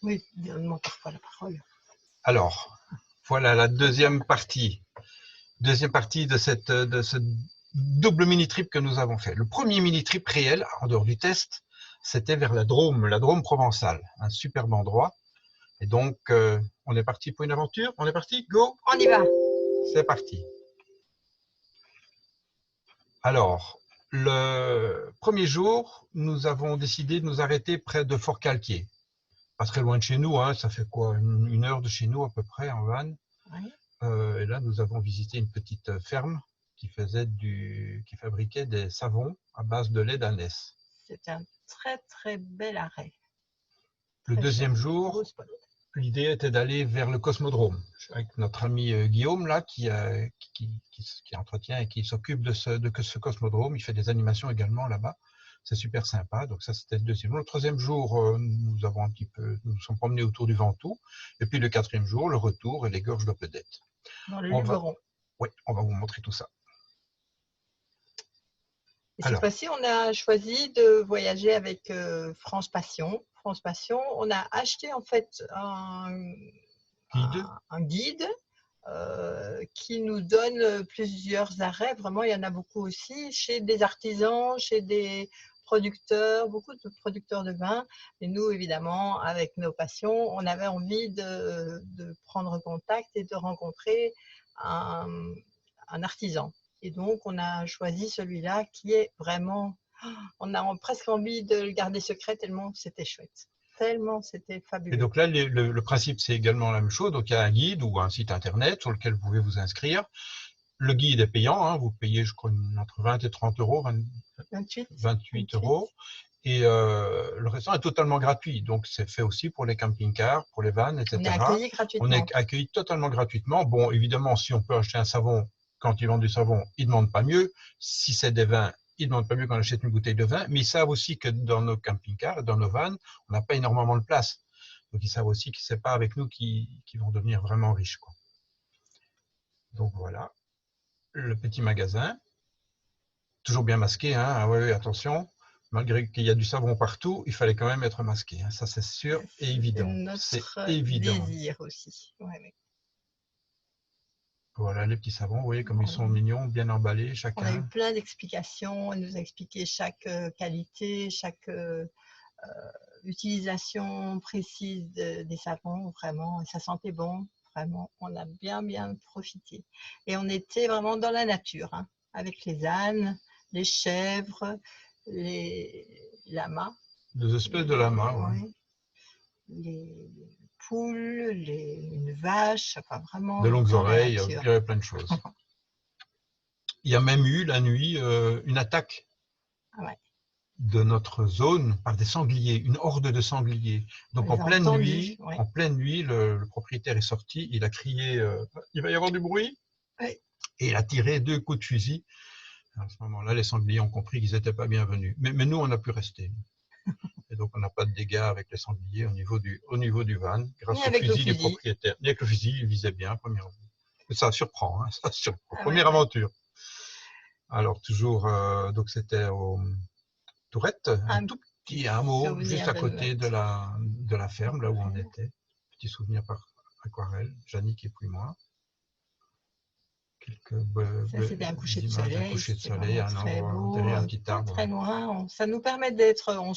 Oui, donne-moi parfois la parole. Alors, voilà la deuxième partie. Deuxième partie de ce double mini-trip que nous avons fait. Le premier mini-trip réel, en dehors du test, c'était vers la Drôme provençale. Un superbe endroit. Et donc, on est parti pour une aventure. On est parti, go! On y va. C'est parti. Alors, le premier jour, nous avons décidé de nous arrêter près de Fort-Calquier. Pas très loin de chez nous, hein, ça fait quoi, une heure de chez nous à peu près en van. Oui. Et là, nous avons visité une petite ferme qui fabriquait des savons à base de lait d'ânesse. C'est un très très bel arrêt. Le Très chouette. deuxième Beau jour, spot. l'idée était d'aller vers le Cosmodrome avec notre ami Guillaume là qui entretient et qui s'occupe de ce Cosmodrome. Il fait des animations également là-bas. C'est super sympa. Donc ça, c'était le deuxième jour. Le troisième jour, nous sommes promenés autour du Ventoux. Et puis le quatrième jour, le retour et les gorges d'Opedette. Dans le On va, Luberon. ouais, on va vous montrer tout ça. Et cette Alors, fois-ci, on a choisi de voyager avec France Passion. France Passion, on a acheté en fait guide. un guide qui nous donne plusieurs arrêts. Vraiment, il y en a beaucoup aussi chez des artisans, chez des producteurs, beaucoup de producteurs de vin. Et nous, évidemment, avec nos passions, on avait envie de prendre contact et de rencontrer un artisan. Et donc, on a choisi celui-là qui est vraiment... On a presque envie de le garder secret tellement c'était chouette. Tellement c'était Et fabuleux. donc là, le principe, c'est également la même chose. Donc il y a un guide ou un site internet sur lequel vous pouvez vous inscrire. Le guide est payant, hein, vous payez, je crois, entre 20 et 30 euros, 28, 28 28. euros. Et le restant est totalement gratuit. Donc c'est fait aussi pour les camping-cars, pour les vannes, On est etc. accueillis On gratuitement. est accueilli totalement gratuitement. Bon, évidemment, si on peut acheter un savon, quand ils vendent du savon, ils ne demandent pas mieux. Si c'est des vins, ils ne demandent pas mieux qu'on achète une bouteille de vin. Mais ils savent aussi que dans nos camping-cars, dans nos vannes, on n'a pas énormément de place. Donc ils savent aussi que ce n'est pas avec nous qu'ils vont devenir vraiment riches, quoi. Donc voilà, le petit magasin, toujours bien masqué, hein. Ah ouais, attention, malgré qu'il y a du savon partout, il fallait quand même être masqué, hein. Ça c'est sûr et C'était évident. C'est notre évident. désir aussi. Ouais, ouais. Voilà les petits savons, vous voyez comme ils Voilà. sont mignons, bien emballés On a eu chacun. plein d'explications. Elle nous a expliqué chaque qualité, chaque utilisation précise des savons, vraiment. Et ça sentait bon, vraiment. On a bien, bien profité. Et on était vraiment dans la nature, hein, avec les ânes, les chèvres, les lamas, Des espèces de lamas, ouais. ouais, les poules, une vache, enfin vraiment De longues dans la oreilles, il nature. y avait plein de choses. Il y a même eu la nuit une attaque Ah ouais, de notre zone par des sangliers, une horde de sangliers. on Donc les a entendus, ouais. en pleine nuit, le propriétaire est sorti, il a crié il va y avoir du bruit, Ouais. et il a tiré 2 coups de fusil. À ce moment-là, les sangliers ont compris qu'ils n'étaient pas bienvenus. Mais nous, on a pu rester. Et donc, on n'a pas de dégâts avec les sangliers au niveau du van, Ni grâce au avec le fusil du fusil. propriétaire. Ni avec le fusil, il visait bien, première vue. Ça surprend, hein, ça surprend. Ah ouais, Première ouais. aventure. Alors, toujours, donc c'était au Tourette, un Un tout petit petit hameau juste souvenir à de côté notre de la ferme, là où on aquarelle. était. Petit souvenir par aquarelle, Jannick et puis moi. Quelques Ça, c'était un coucher de images, un soleil, coucher de c'était soleil, vraiment un très endroit beau, derrière un petit pas arbre. très loin. Ça nous permet d'être, on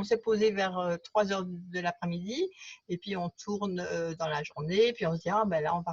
s'est posé vers 3 heures de l'après-midi, et puis on tourne dans la journée, puis on se dit, ah ben là, on va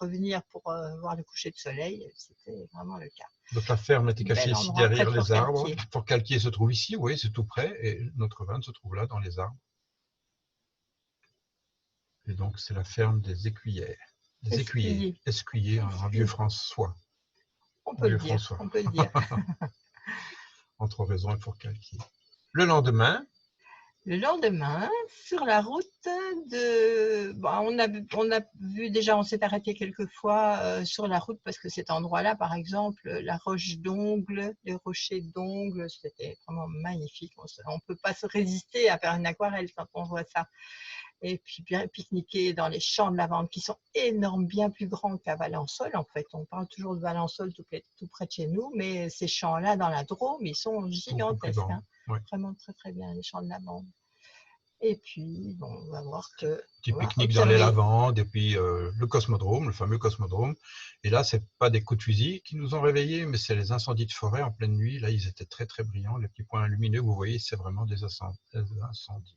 revenir pour voir le coucher de soleil. C'était vraiment le cas. Donc la ferme était cachée Bel ici endroit près derrière de les arbres. Fort-Calquier. Fort-Calquier se trouve ici, oui, c'est tout près, et notre van se trouve là dans les arbres. Et donc c'est la ferme des écuyères. Des écuyers. Escuyer. Escuyer en vieux Escuyer. François. On En peut le vieux dire, François. on peut le dire. Entre Oraison et Fort-Calquier. Le lendemain, Le lendemain, sur la route bon, on a vu déjà, on s'est arrêté quelques fois sur la route parce que cet endroit-là, par exemple, la roche d'Ongle, les rochers d'Ongle, c'était vraiment magnifique. On ne peut pas se résister à faire une aquarelle quand on voit ça. Et puis bien pique-niquer dans les champs de lavande qui sont énormes, bien plus grands qu'à Valençol. En fait, on parle toujours de Valençol tout près de chez nous, mais ces champs-là dans la Drôme, ils sont beaucoup plus gigantesques, grand. hein. Ouais. Vraiment très très bien, les champs de lavande. Et puis, bon, on va voir que... Petit On va pique-nique dans les observer. lavandes, et puis le cosmodrome, le fameux cosmodrome. Et là, c'est pas des coups de fusil qui nous ont réveillés, mais c'est les incendies de forêt en pleine nuit. Là, ils étaient très très brillants. Les petits points lumineux, vous voyez, c'est vraiment des incendies.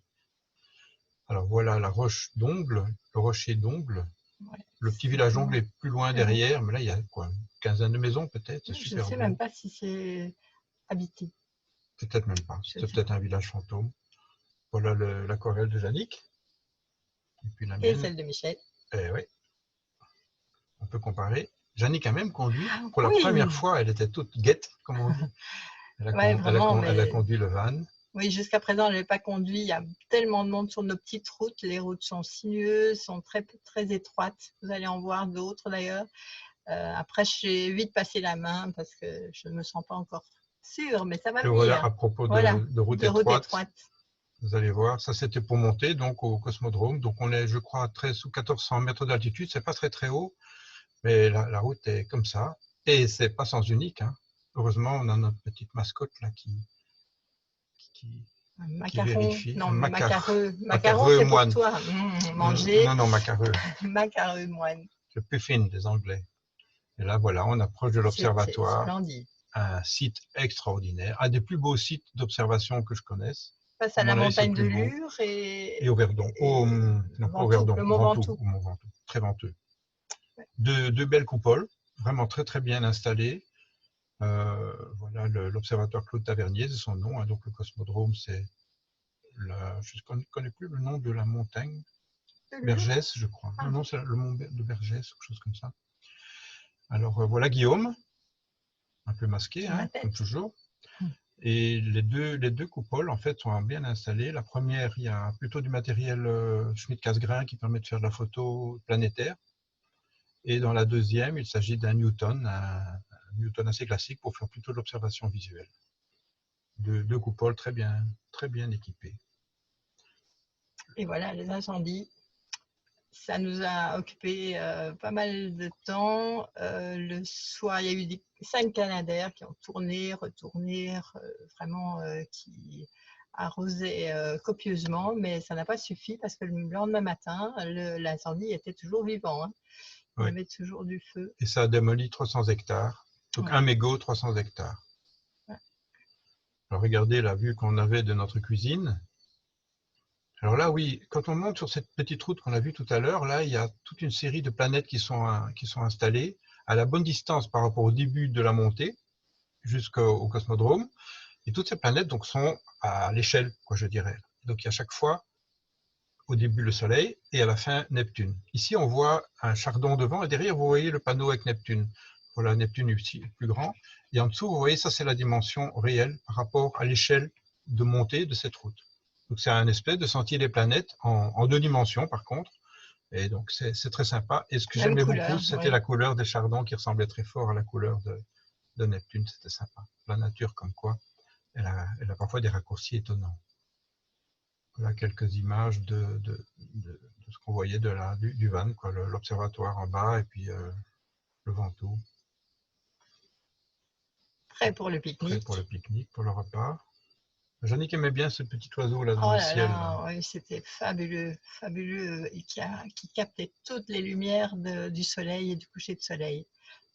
Alors voilà la roche d'Ongle, le rocher d'Ongle. Ouais, Le petit c'est village d'Ongle vraiment est plus loin très beau. derrière, mais là, il y a quoi, une quinzaine de maisons peut-être, c'est Je ne super sais même beau. pas si c'est habité. Peut-être même pas, Je c'est sais peut-être pas. un village fantôme. Voilà l'aquarelle de Jannick, et puis la Et mienne. celle de Michel. Eh oui, on peut comparer. Jannick a même conduit. Ah, Pour la première oui, fois, elle était toute guette, comme on dit. ouais, vraiment, Elle a mais conduit le van. oui, jusqu'à présent, je n'avais pas conduit. Il y a tellement de monde sur nos petites routes. Les routes sont sinueuses, sont très, très étroites. Vous allez en voir d'autres d'ailleurs. Après, j'ai vite passé la main parce que je ne me sens pas encore sûre, mais ça va Et voilà, venir. à propos Voilà, de route de route étroite, étroite. vous allez voir, ça c'était pour monter donc au cosmodrome. Donc on est, je crois, à 13 ou 1400 mètres d'altitude. C'est pas très très haut, mais la route est comme ça. Et c'est pas sens unique, hein. Heureusement, on a notre petite mascotte là qui, Un qui macaron, vérifie. non, Un macareux. Macaron, macareux c'est pour moine. toi. Manger, Non, non, macareux. macareux moine. Le puffin des Anglais. Et là, voilà, on approche de C'est l'observatoire. splendide. Un site extraordinaire, un des plus beaux sites d'observation que je connaisse. Face À à la mon avis, c'est le montagne de plus beau. Lure Et au Verdon. Non, pas au Ventoux, Verdon, le au mont Ventoux, Ventoux. au Mont Ventoux. Très venteux. Deux belles coupoles, vraiment très très bien installées. Voilà l'observatoire Claude Tavernier, c'est son nom. Hein, donc le cosmodrome, c'est je ne connais plus le nom de la montagne. De Lure. Bergès, je crois. Ah, Non, non, c'est le mont de Bergès, quelque chose comme ça. Alors voilà Guillaume, un peu masqué, sur ma hein, comme tête. toujours. Et les deux coupoles, en fait, sont bien installées. La première, il y a plutôt du matériel Schmidt-Cassegrain qui permet de faire de la photo planétaire. Et dans la deuxième, il s'agit d'un Newton, un Newton assez classique pour faire plutôt de l'observation visuelle. Deux coupoles très bien équipées. Et voilà, les incendies. Ça nous a occupé pas mal de temps. Le soir, il y a eu 5 Canadaires qui ont tourné, retourné, vraiment qui arrosaient copieusement, mais ça n'a pas suffi parce que le lendemain matin, l'incendie était toujours vivant. Hein. Il y Oui. avait toujours du feu. Et ça a démoli 300 hectares. Donc Ouais. un mégot, 300 hectares. Ouais. Alors regardez la vue qu'on avait de notre cuisine. Alors là, oui, quand on monte sur cette petite route qu'on a vue tout à l'heure, là, il y a toute une série de planètes qui sont installées à la bonne distance par rapport au début de la montée jusqu'au cosmodrome. Et toutes ces planètes donc, sont à l'échelle, quoi, je dirais. Donc il y a chaque fois, au début, le Soleil et à la fin, Neptune. Ici, on voit un chardon devant et derrière, vous voyez le panneau avec Neptune. Voilà, Neptune est plus grand. Et en dessous, vous voyez, ça, c'est la dimension réelle par rapport à l'échelle de montée de cette route. Donc c'est un espèce de sentier des planètes en deux dimensions, par contre. Et donc c'est très sympa. Et ce que Même j'aimais beaucoup, couleur, c'était oui. la couleur des chardons qui ressemblait très fort à la couleur de Neptune. C'était sympa. La nature, comme quoi, elle a parfois des raccourcis étonnants. Voilà quelques images de ce qu'on voyait du van, l'observatoire en bas et puis le Ventoux, Prêt pour le prêt pour le pique-nique. pique-nique, pour le repas. Jannick aimait bien ce petit oiseau là dans Oh le là ciel. Là. là, oui, c'était fabuleux, fabuleux, et qui captait toutes les lumières du soleil et du coucher de soleil.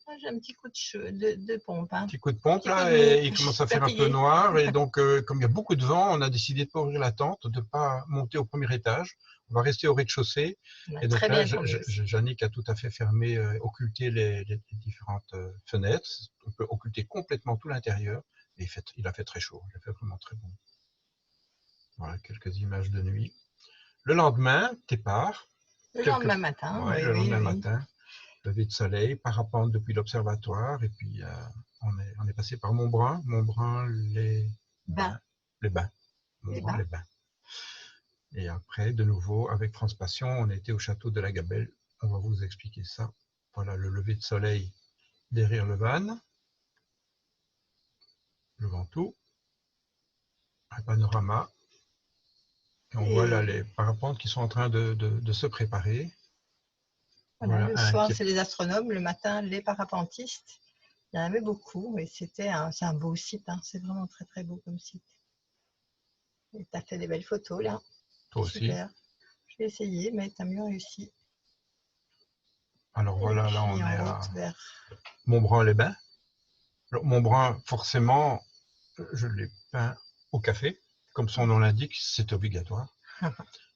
Ah, j'ai un petit coup de pompe, hein. Petit coup de pompe Petit coup de là mou, et il je commence suis à faire un peu fatiguée. noir et donc comme il y a beaucoup de vent, on a décidé de pas ouvrir la tente, de pas monter au premier étage. On va rester au rez-de-chaussée On a et donc très là, bien tourné aussi. Jannick a tout à fait fermé, occulté les différentes fenêtres. On peut occulter complètement tout l'intérieur et il a fait très chaud, il a fait vraiment très bon. Voilà quelques images de nuit. Le lendemain, départ. Le lendemain matin, Ouais, oui, le oui, lendemain oui. matin, lever de soleil, parapente depuis l'observatoire, et puis on est passé par Montbrun, les Bain, Bains, les Bains, les Montbrun, bains. les Bains. Et après, de nouveau, avec France Passion, on était au château de la Gabelle. On va vous expliquer ça. Voilà le lever de soleil derrière le van, le Ventoux, un panorama. Et on voit là les Et parapentes qui sont en train de se préparer. voilà, Voilà le un soir, qui est c'est les astronomes, le matin, les parapentistes. Il y en avait beaucoup et c'est un beau site, hein. C'est vraiment très, très beau comme site. Et tu as fait des belles photos là. Toi aussi. Super. Je vais essayer, mais tu as mieux réussi. Alors Et voilà, là puis on est en à route vers... Montbrun-les-Bains. Montbrun, forcément, je l'ai peint au café. Comme son nom l'indique, c'est obligatoire.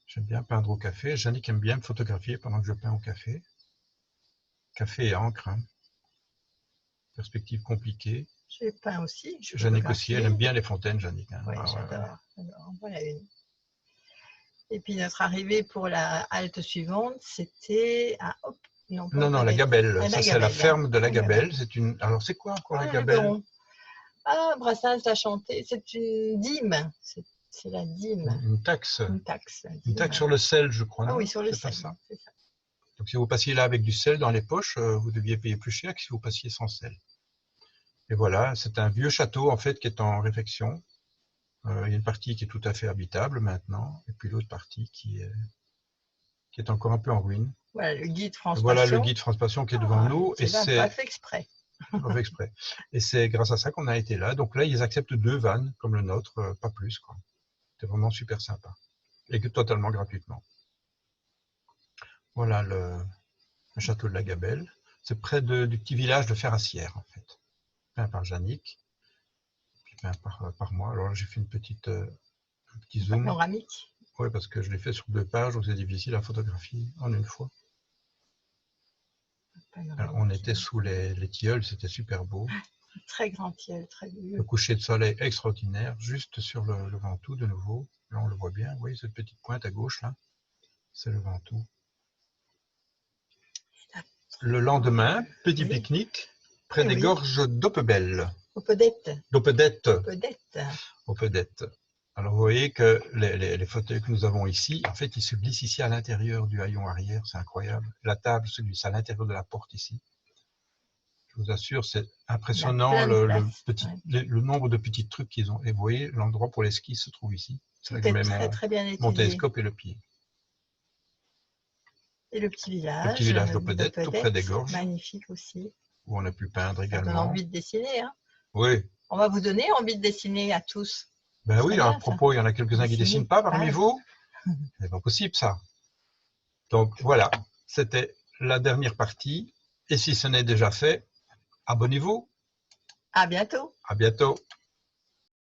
J'aime bien peindre au café. Jannick aime bien me photographier pendant que je peins au café. Café et encre. Hein. Perspective compliquée. J'ai peint aussi. Je Jannick aussi, elle aime photographie. bien les fontaines, Jannick. Hein. Oui, Ah, ouais, ouais. j'adore. Voilà une. Et puis notre arrivée pour la halte suivante, c'était à Hop. Non, pas Non, non, la Opedette. Gabelle. À Ça, la c'est la Gabelle. ferme de la La Gabelle. Gabelle. C'est une. Alors, c'est quoi encore la Ah, le Gabelle? Luberon. Ah, Brassens l'a chanté. C'est une dîme. C'est la dîme. Une taxe. Une taxe. La Une dîme. taxe sur le sel, je crois, Ah non? oui, sur le C'est pas sel. ça. C'est ça. Donc, si vous passiez là avec du sel dans les poches, vous deviez payer plus cher que si vous passiez sans sel. Et voilà, c'est un vieux château, en fait, qui est en réfection. Il y a une partie qui est tout à fait habitable maintenant, et puis l'autre partie qui est encore un peu en ruine. Voilà le guide France Voilà le Passion. guide France Passion qui est devant nous, et C'est c'est pas fait exprès. pas fait exprès. Et c'est grâce à ça qu'on a été là. Donc là, ils acceptent 2 vannes comme le nôtre, pas plus, quoi. C'est vraiment super sympa. Et que totalement gratuitement. Voilà le château de la Gabelle. C'est près du petit village de Ferrassière, en fait. Peint par Jannick, puis peint par moi. Alors là, j'ai fait un petit zoom. Panoramique. Oui, parce que je l'ai fait sur 2 pages, donc c'est difficile à photographier en une fois. Alors, on était sous les tilleuls, c'était super beau. Très grand tilleul, très vieux. Le coucher de soleil extraordinaire, juste sur le Ventoux de nouveau. Là, on le voit bien. Vous voyez cette petite pointe à gauche, là? C'est le Ventoux. Le lendemain, petit pique-nique près des gorges d'Opebelle. Opedette. D'Opedette. Opedette. Opedette. Alors, vous voyez que les fauteuils que nous avons ici, en fait, ils se glissent ici à l'intérieur du haillon arrière. C'est incroyable. La table se glisse à l'intérieur de la porte ici. Je vous assure, c'est impressionnant le nombre de petits trucs qu'ils ont. Et vous voyez, l'endroit pour les skis se trouve ici. Tout est très bien étudié. Mon télescope et le pied. Et le petit village d'Opedette, tout près des gorges. Magnifique aussi. Où on a pu peindre également. Ça donne envie de dessiner. Hein. Oui. On va vous donner envie de dessiner à tous. Ben oui, à propos, il y en a quelques-uns qui ne dessinent pas parmi vous. C'est pas possible ça. Donc voilà, c'était la dernière partie. Et si ce n'est déjà fait, abonnez-vous. À bientôt. À bientôt.